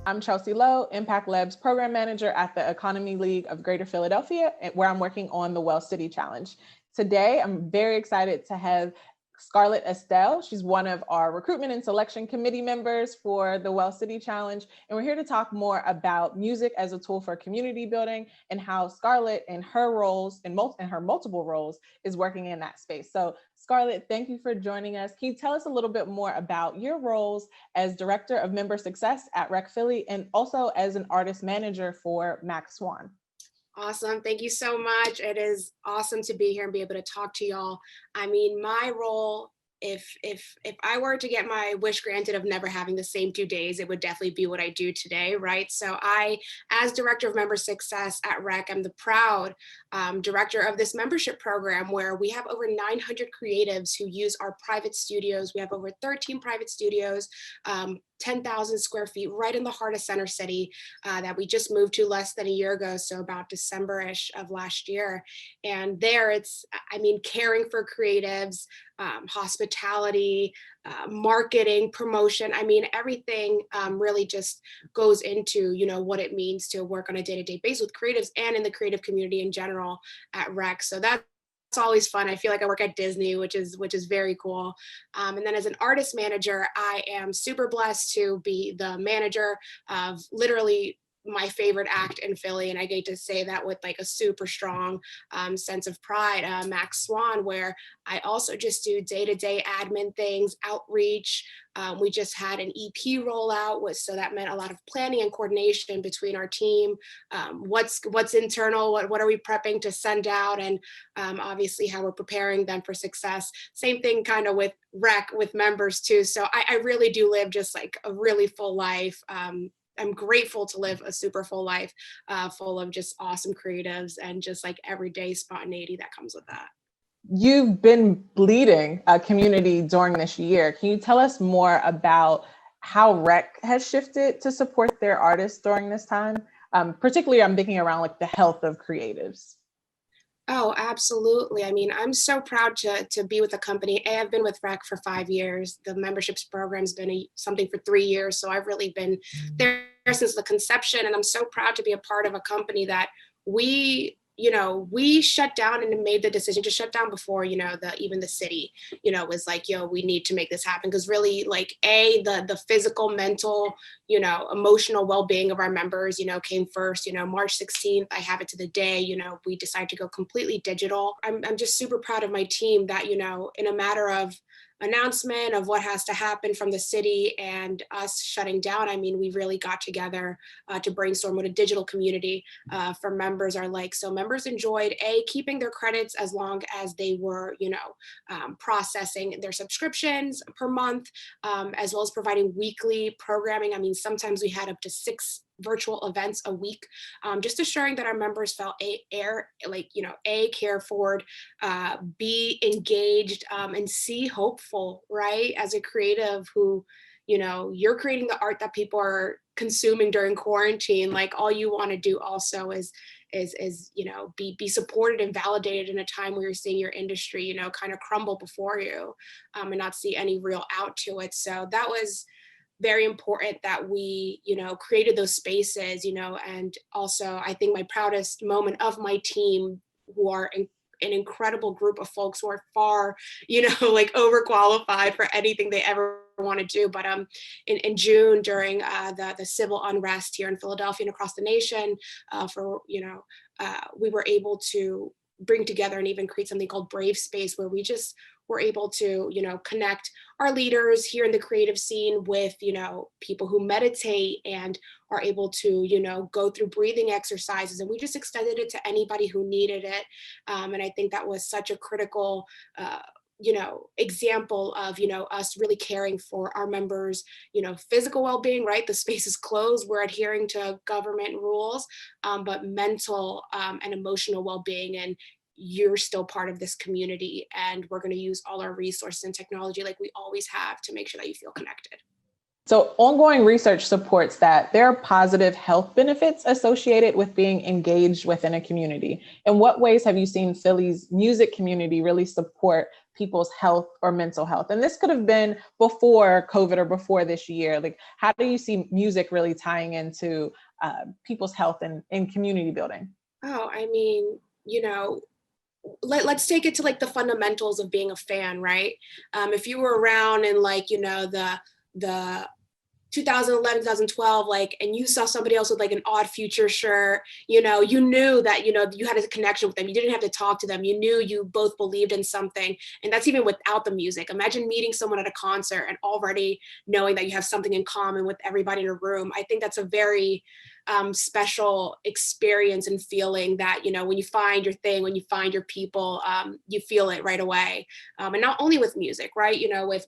I'm Chelsea Lowe, Impact Labs Program Manager at the Economy League of Greater Philadelphia, where I'm working on the Well City Challenge. Today, I'm very excited to have Scarlet Estelle. She's one of our recruitment and selection committee members for the Well City Challenge. And we're here to talk more about music as a tool for community building and how Scarlet in her roles, in her multiple roles, is working in that space. So Scarlet, thank you for joining us. Can you tell us a little bit more about your roles as Director of Member Success at Rec Philly and also as an artist manager for Max Swan? Awesome. Thank you so much. It is awesome to be here and be able to talk to y'all. I mean, my role, if I were to get my wish granted of never having the same 2 days, it would definitely be what I do today, right? So I, as Director of Member Success at Rec, I'm the proud director of this membership program where we have over 900 creatives who use our private studios. We have over 13 private studios, 10,000 square feet right in the heart of Center City that we just moved to less than a year ago, so about December-ish of last year. And there it's, I mean, caring for creatives, hospitality, marketing, promotion. I mean, everything really just goes into, you know, what it means to work on a day-to-day basis with creatives and in the creative community in general at Rec. So that's always fun. I feel like I work at Disney, which is very cool. And then as an artist manager, I am super blessed to be the manager of literally my favorite act in Philly. And I get to say that with like a super strong sense of pride, Max Swan, where I also just do day-to-day admin things, outreach. We just had an EP rollout, so that meant a lot of planning and coordination between our team. What's internal, what are we prepping to send out, and obviously how we're preparing them for success. Same thing kind of with Rec, with members too. So I really do live just like a really full life. I'm grateful to live a super full life, full of just awesome creatives and just like everyday spontaneity that comes with that. You've been leading a community during this year. Can you tell us more about how Rec has shifted to support their artists during this time? Particularly, I'm thinking around like the health of creatives. Oh, absolutely. I mean, I'm so proud to be with the company. I've been with Rec for 5 years. The memberships program's been something for 3 years. So I've really been there since the conception. And I'm so proud to be a part of a company that we shut down and made the decision to shut down before, even the city, was like, we need to make this happen. Because really, like, the physical, mental, emotional well-being of our members, came first. March 16th, I have it to the day, we decided to go completely digital. I'm just super proud of my team that, in a matter of announcement of what has to happen from the city and us shutting down, I mean, we really got together to brainstorm what a digital community for members are like. So members enjoyed keeping their credits as long as they were, processing their subscriptions per month, as well as providing weekly programming. I mean, sometimes we had up to 6 virtual events a week, just assuring that our members felt cared for, B, engaged, and C, hopeful, right? As a creative who, you're creating the art that people are consuming during quarantine. Like, all you want to do also is be supported and validated in a time where you're seeing your industry, kind of crumble before you, and not see any real out to it. So that was very important that we, created those spaces, and also I think my proudest moment of my team, who are an incredible group of folks who are far, like overqualified for anything they ever want to do. But in June, during the civil unrest here in Philadelphia and across the nation, we were able to bring together and even create something called Brave Space, where we just were able to, connect our leaders here in the creative scene with, people who meditate and are able to, go through breathing exercises. And we just extended it to anybody who needed it. And I think that was such a critical, example of, us really caring for our members, physical well-being, right? The space is closed, we're adhering to government rules, but mental and emotional well-being. And you're still part of this community, and we're going to use all our resources and technology like we always have to make sure that you feel connected. So ongoing research supports that there are positive health benefits associated with being engaged within a community. In what ways have you seen Philly's music community really support people's health or mental health? And this could have been before COVID or before this year. Like, how do you see music really tying into people's health and community building? Oh, I mean, let's take it to like the fundamentals of being a fan, right? If you were around in like, the 2011, 2012, like, and you saw somebody else with like an Odd Future shirt, you knew that, you had a connection with them. You didn't have to talk to them. You knew you both believed in something. And that's even without the music. Imagine meeting someone at a concert and already knowing that you have something in common with everybody in a room. I think that's a very special experience and feeling that, when you find your thing, when you find your people, you feel it right away. And not only with music, right?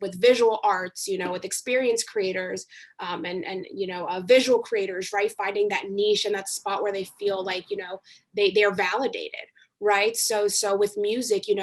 With visual arts, with experience creators, and visual creators, right? Finding that niche and that spot where they feel like, they're validated. Right. So with music, you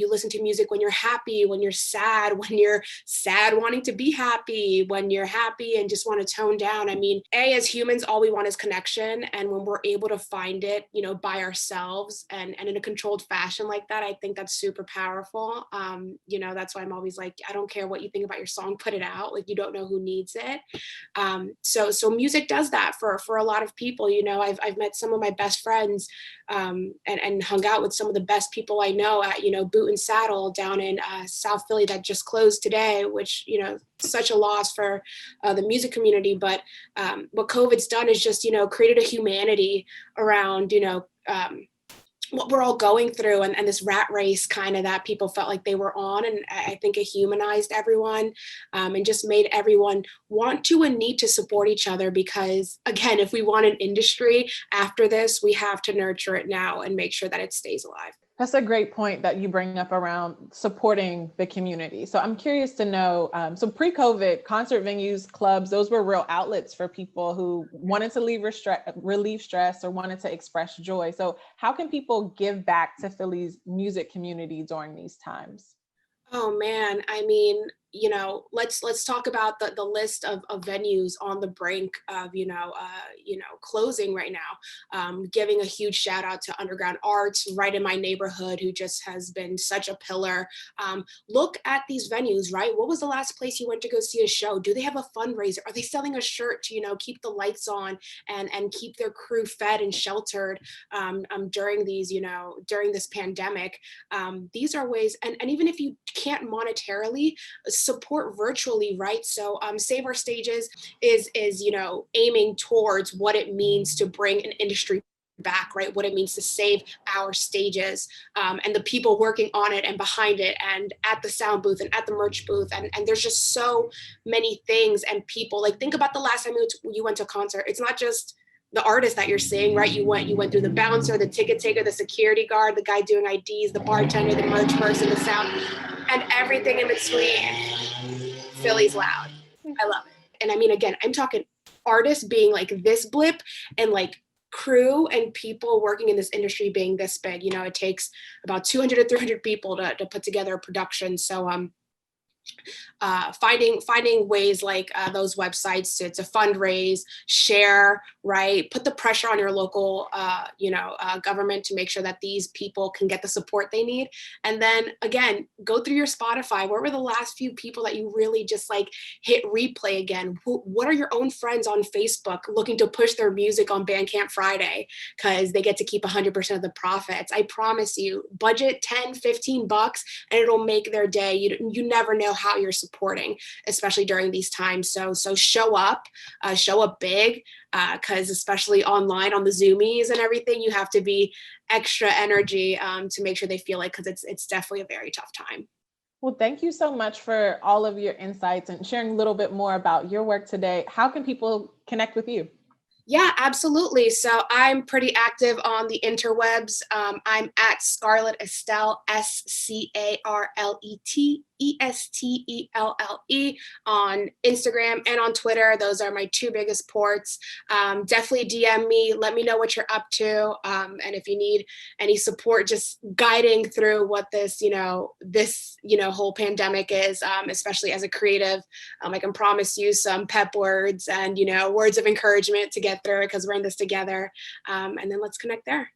listen to music when you're happy, when you're sad, wanting to be happy, when you're happy and just want to tone down. I mean, as humans, all we want is connection. And when we're able to find it, by ourselves and in a controlled fashion like that, I think that's super powerful. That's why I'm always like, I don't care what you think about your song, put it out. Like, you don't know who needs it. So music does that for a lot of people. I've met some of my best friends and hung out with some of the best people I know at, Boot and Saddle down in South Philly that just closed today, which, such a loss for the music community. But what COVID's done is just, created a humanity around, what we're all going through and this rat race kind of that people felt like they were on. And I think it humanized everyone and just made everyone want to and need to support each other, because again, if we want an industry after this, we have to nurture it now and make sure that it stays alive. That's a great point that you bring up around supporting the community. So I'm curious to know, so pre-COVID, concert venues, clubs, those were real outlets for people who wanted to relieve stress or wanted to express joy. So how can people give back to Philly's music community during these times? Oh man, I mean, let's talk about the list of venues on the brink of closing right now. Giving a huge shout out to Underground Arts right in my neighborhood, who just has been such a pillar. Look at these venues, right? What was the last place you went to go see a show? Do they have a fundraiser? Are they selling a shirt to keep the lights on and keep their crew fed and sheltered during during this pandemic? These are ways, and even if you can't monetarily, support virtually, right? So Save Our Stages is aiming towards what it means to bring an industry back, right? What it means to save our stages and the people working on it and behind it and at the sound booth and at the merch booth. And there's just so many things and people. Like, think about the last time you went to a concert. It's not just the artist that you're seeing, right? You went through the bouncer, the ticket taker, the security guard, the guy doing IDs, the bartender, the merch person, the sound, and everything in between. Philly's loud. I love it. And I mean, again, I'm talking artists being like this blip and like crew and people working in this industry being this big. It takes about 200 to 300 people to put together a production. So finding ways like those websites to fundraise, share, right? Put the pressure on your local, government to make sure that these people can get the support they need. And then again, go through your Spotify. Where were the last few people that you really just like hit replay again? What are your own friends on Facebook looking to push their music on Bandcamp Friday because they get to keep 100% of the profits? I promise you, budget 10, 15 bucks and it'll make their day. You never know how you're supporting, especially during these times. So show up big, because especially online on the Zoomies and everything, you have to be extra energy to make sure they feel it, because it's definitely a very tough time. Well, thank you so much for all of your insights and sharing a little bit more about your work today. How can people connect with you? Yeah, absolutely. So I'm pretty active on the interwebs. I'm at Scarlet Estelle, SCARLETE ESTELLE on Instagram and on Twitter. Those are my two biggest ports. Definitely DM me, let me know what you're up to. And if you need any support, just guiding through what this, whole pandemic is, especially as a creative, I can promise you some pep words and, words of encouragement to get through it because we're in this together. And then let's connect there.